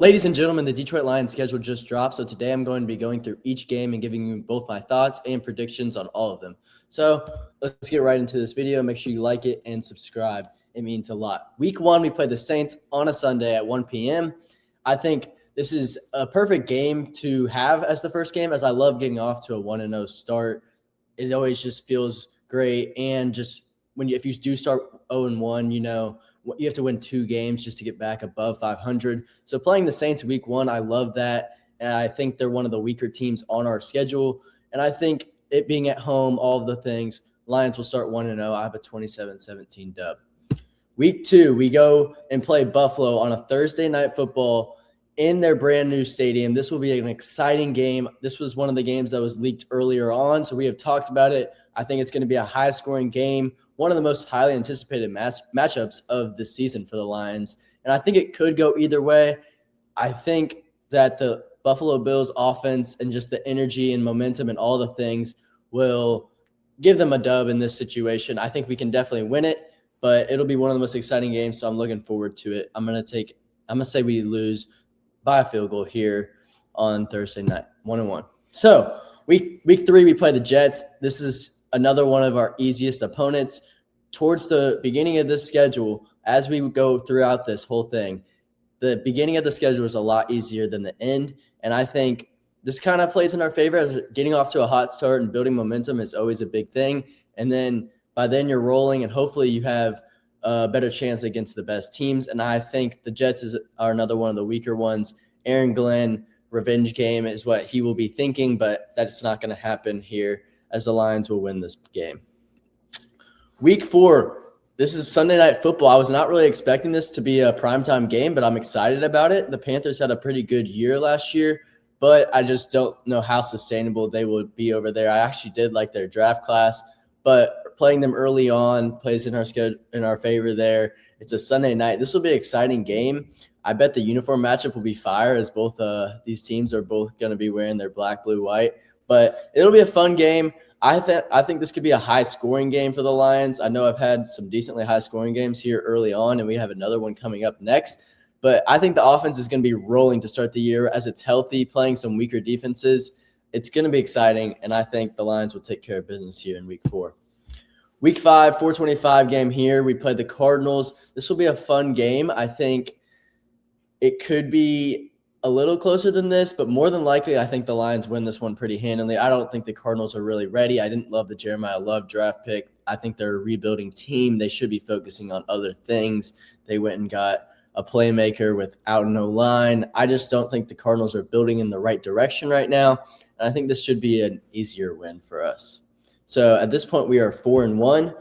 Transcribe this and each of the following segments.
Ladies and gentlemen, the Detroit Lions schedule just dropped, so today I'm going to be going through each game and giving you both my thoughts and predictions on all of them. So let's get right into this video. Make sure you like it and subscribe. It means a lot. Week 1, we play the Saints on a Sunday at 1 p.m. I think this is a perfect game to have as the first game, as I love getting off to a 1-0 start. It always just feels great, and just if you do start 0-1, you have to win 2 games just to get back above 500. So playing the Saints week 1, I love that. And I think they're one of the weaker teams on our schedule. And I think it being at home, all of the things, Lions will start 1-0. I have a 27-17 dub. Week 2, we go and play Buffalo on a Thursday night football in their brand new stadium. This will be an exciting game. This was one of the games that was leaked earlier on, so we have talked about it. I think it's going to be a high-scoring game, one of the most highly anticipated matchups of the season for the Lions. And I think it could go either way. I think that the Buffalo Bills offense and just the energy and momentum and all the things will give them a dub in this situation. I think we can definitely win it, but it'll be one of the most exciting games, so I'm looking forward to it. I'm going to say we lose by a field goal here on Thursday night, 1-1. So week 3, we play the Jets. This is another one of our easiest opponents. Towards the beginning of this schedule, as we go throughout this whole thing, the beginning of the schedule is a lot easier than the end. And I think this kind of plays in our favor, as getting off to a hot start and building momentum is always a big thing. And then by then you're rolling, and hopefully you have a better chance against the best teams. And I think the Jets are another one of the weaker ones. Aaron Glenn, revenge game is what he will be thinking, but that's not going to happen here, as the Lions will win this game. Week 4, this is Sunday Night Football. I was not really expecting this to be a primetime game, but I'm excited about it. The Panthers had a pretty good year last year, but I just don't know how sustainable they would be over there. I actually did like their draft class, but playing them early on plays in our favor there. It's a Sunday night. This will be an exciting game. I bet the uniform matchup will be fire, as both these teams are both going to be wearing their black, blue, white. But it'll be a fun game. I think this could be a high-scoring game for the Lions. I know I've had some decently high-scoring games here early on, and we have another one coming up next. But I think the offense is going to be rolling to start the year as it's healthy, playing some weaker defenses. It's going to be exciting, and I think the Lions will take care of business here in Week 4. Week 5, 4:25 game here. We play the Cardinals. This will be a fun game. I think it could be a little closer than this, but more than likely, I think the Lions win this one pretty handily. I don't think the Cardinals are really ready. I didn't love the Jeremiah Love draft pick. I think they're a rebuilding team. They should be focusing on other things. They went and got a playmaker without no line. I just don't think the Cardinals are building in the right direction right now, and I think this should be an easier win for us. So at this point, we are 4-1,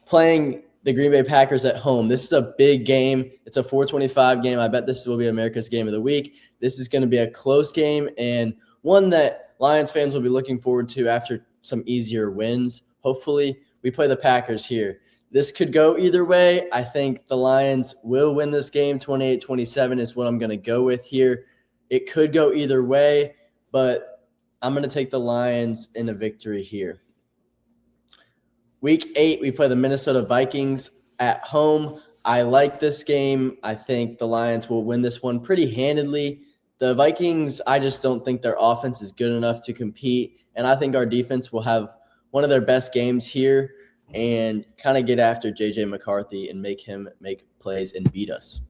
playing the Green Bay Packers at home. This is a big game. It's a 4:25 game. I bet this will be America's game of the week. This is going to be a close game, and one that Lions fans will be looking forward to after some easier wins. Hopefully, we play the Packers here. This could go either way. I think the Lions will win this game. 28-27 is what I'm going to go with here. It could go either way, but I'm going to take the Lions in a victory here. Week 8, we play the Minnesota Vikings at home. I like this game. I think the Lions will win this one pretty handedly. The Vikings, I just don't think their offense is good enough to compete, and I think our defense will have one of their best games here and kind of get after J.J. McCarthy and make him make plays and beat us.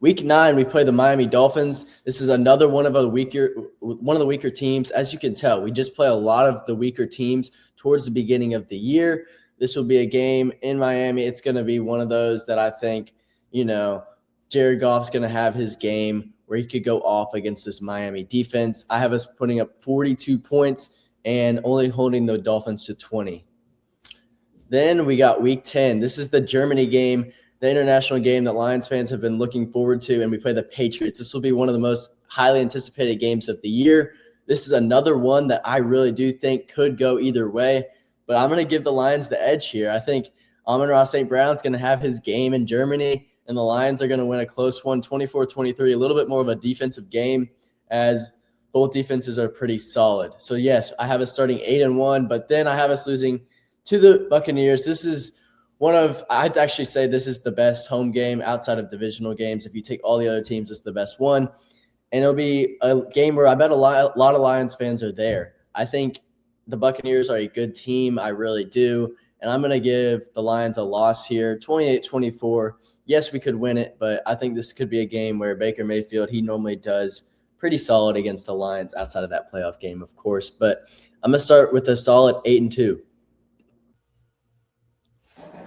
Week 9, we play the Miami Dolphins. This is another one of the weaker teams. As you can tell, we just play a lot of the weaker teams towards the beginning of the year. This will be a game in Miami. It's going to be one of those that I think, Jared Goff's going to have his game where he could go off against this Miami defense. I have us putting up 42 points and only holding the Dolphins to 20. Then we got Week 10. This is the Germany game, the international game that Lions fans have been looking forward to, and we play the Patriots. This will be one of the most highly anticipated games of the year. This is another one that I really do think could go either way, but I'm going to give the Lions the edge here. I think Amon-Ra St. Brown's going to have his game in Germany, and the Lions are going to win a close one, 24-23, a little bit more of a defensive game, as both defenses are pretty solid. So, yes, I have us starting 8-1, but then I have us losing to the Buccaneers. This is I'd actually say this is the best home game outside of divisional games. If you take all the other teams, it's the best one. And it'll be a game where I bet a lot of Lions fans are there. I think the Buccaneers are a good team. I really do. And I'm going to give the Lions a loss here, 28-24. Yes, we could win it, but I think this could be a game where Baker Mayfield, he normally does pretty solid against the Lions outside of that playoff game, of course. But I'm going to start with a solid 8-2.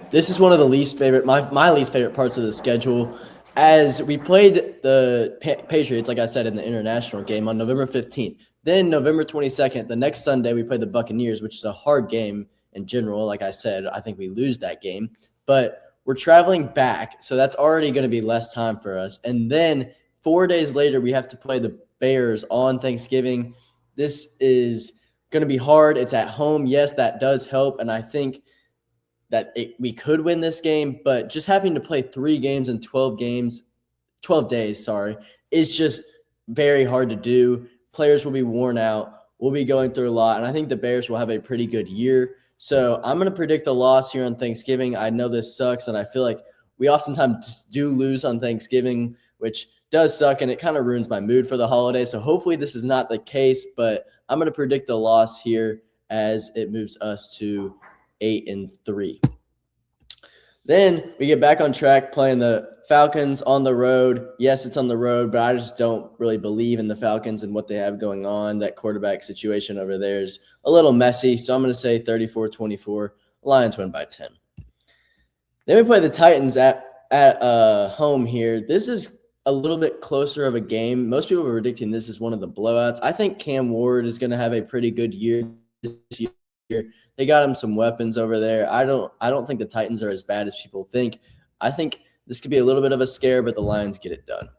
This is one of the least favorite, my least favorite parts of the schedule. As we played the Patriots, like I said, in the international game on November 15th. Then November 22nd, the next Sunday, we play the Buccaneers, which is a hard game in general. Like I said, I think we lose that game. But we're traveling back, so that's already going to be less time for us. And then 4 days later, we have to play the Bears on Thanksgiving. This is going to be hard. It's at home. Yes, that does help, and I think that we could win this game, but just having to play 3 games in 12 days, is just very hard to do. Players will be worn out. We'll be going through a lot, and I think the Bears will have a pretty good year. So I'm going to predict a loss here on Thanksgiving. I know this sucks, and I feel like we oftentimes do lose on Thanksgiving, which does suck, and it kind of ruins my mood for the holiday. So hopefully this is not the case, but I'm going to predict a loss here as it moves us to 8-3. Then we get back on track playing the Falcons on the road. Yes, it's on the road, but I just don't really believe in the Falcons and what they have going on. That quarterback situation over there is a little messy, so I'm going to say 34-24. Lions win by 10. Then we play the Titans at home here. This is a little bit closer of a game. Most people are predicting this is one of the blowouts. I think Cam Ward is going to have a pretty good year this year. They got him some weapons over there. I don't think the Titans are as bad as people think. I think this could be a little bit of a scare, but the Lions get it done.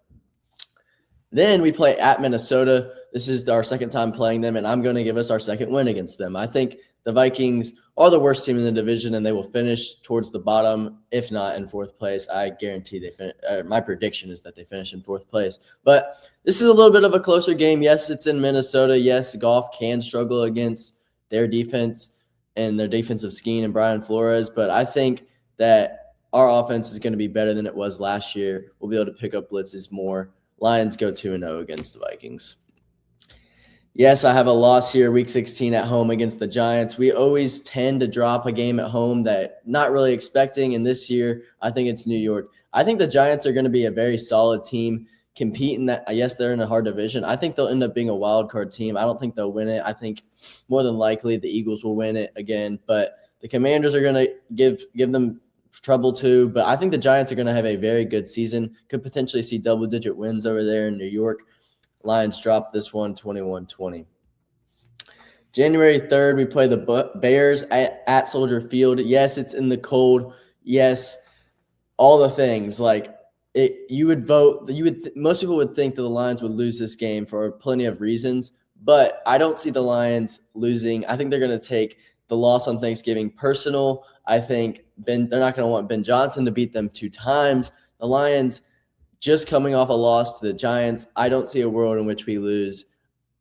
Then we play at Minnesota. This is our second time playing them, and I'm going to give us our second win against them. I think the Vikings are the worst team in the division, and they will finish towards the bottom, if not in fourth place. I guarantee they finish. My prediction is that they finish in fourth place. But this is a little bit of a closer game. Yes, it's in Minnesota. Yes, Goff can struggle against their defense and their defensive scheme and Brian Flores, but I think that our offense is going to be better than it was last year. We'll be able to pick up blitzes more. Lions go 2-0 against the Vikings. Yes, I have a loss here, Week 16 at home against the Giants. We always tend to drop a game at home that not really expecting, and this year I think it's New York. I think the Giants are going to be a very solid team, compete in that. Yes, they're in a hard division. I think they'll end up being a wild card team. I don't think they'll win it. I think more than likely the Eagles will win it again, but the Commanders are going to give them trouble too. But I think the Giants are going to have a very good season. Could potentially see double-digit wins over there in New York. Lions drop this one 21-20. January 3rd, we play the Bears at Soldier Field. Yes, it's in the cold. Yes, all the things like most people would think that the Lions would lose this game for plenty of reasons, but I don't see the Lions losing. I think they're going to take the loss on Thanksgiving personal. I think they're not going to want Ben Johnson to beat them 2 times. The Lions just coming off a loss to the Giants. I don't see a world in which we lose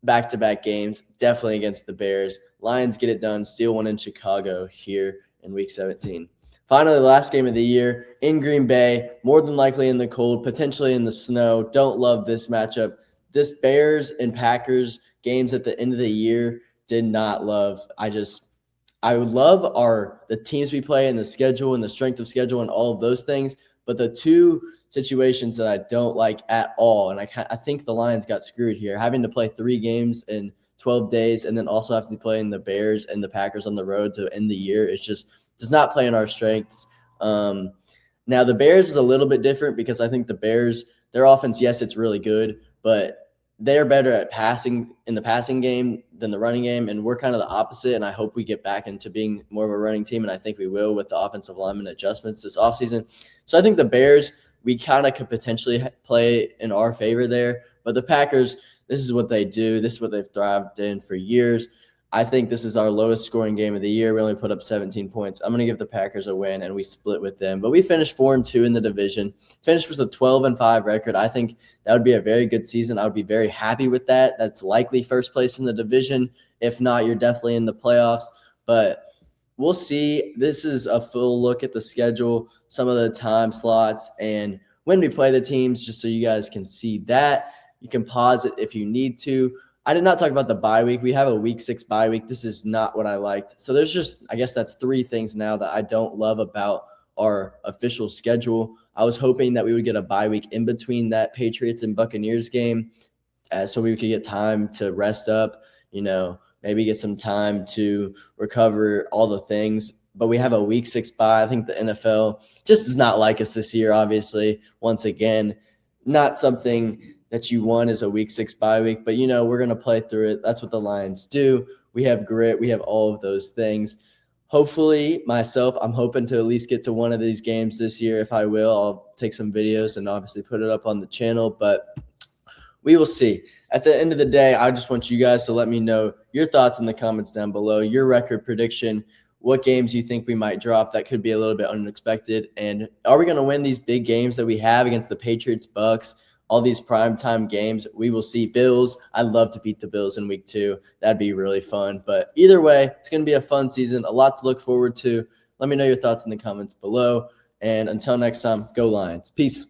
back-to-back games, definitely against the Bears. Lions get it done, steal one in Chicago here in Week 17. Finally, the last game of the year in Green Bay, more than likely in the cold, potentially in the snow. Don't love this matchup. This Bears and Packers games at the end of the year did not love. I would love the teams we play and the schedule and the strength of schedule and all of those things, but the 2 situations that I don't like at all, and I think the Lions got screwed here, having to play 3 games in 12 days and then also have to play in the Bears and the Packers on the road to end the year. It's just does not play in our strengths. Now, the Bears is a little bit different because I think the Bears, their offense, yes, it's really good, but they're better at passing in the passing game than the running game, and we're kind of the opposite, and I hope we get back into being more of a running team, and I think we will with the offensive lineman adjustments this offseason. So I think the Bears, we kind of could potentially play in our favor there, but the Packers, this is what they do. This is what they've thrived in for years. I think this is our lowest scoring game of the year. We only put up 17 points. I'm going to give the Packers a win, and we split with them. But we finished 4-2 in the division, finished with a 12-5 record. I think that would be a very good season. I would be very happy with that. That's likely first place in the division. If not, you're definitely in the playoffs. But we'll see. This is a full look at the schedule, some of the time slots, and when we play the teams, just so you guys can see that. You can pause it if you need to. I did not talk about the bye week. We have a week 6 bye week. This is not what I liked. So there's just, I guess that's 3 things now that I don't love about our official schedule. I was hoping that we would get a bye week in between that Patriots and Buccaneers game, so we could get time to rest up, maybe get some time to recover all the things. But we have a week 6 bye. I think the NFL just does not like us this year, obviously. Once again, not something that you want is a week 6 bye week, but we're going to play through it. That's what the Lions do. We have grit. We have all of those things. Hopefully, I'm hoping to at least get to one of these games this year. If I will, I'll take some videos and obviously put it up on the channel, but we will see. At the end of the day, I just want you guys to let me know your thoughts in the comments down below, your record prediction, what games you think we might drop that could be a little bit unexpected, and are we going to win these big games that we have against the Patriots, Bucks, all these primetime games? We will see. Bills, I'd love to beat the Bills in week 2. That'd be really fun. But either way, it's going to be a fun season, a lot to look forward to. Let me know your thoughts in the comments below. And until next time, go Lions. Peace.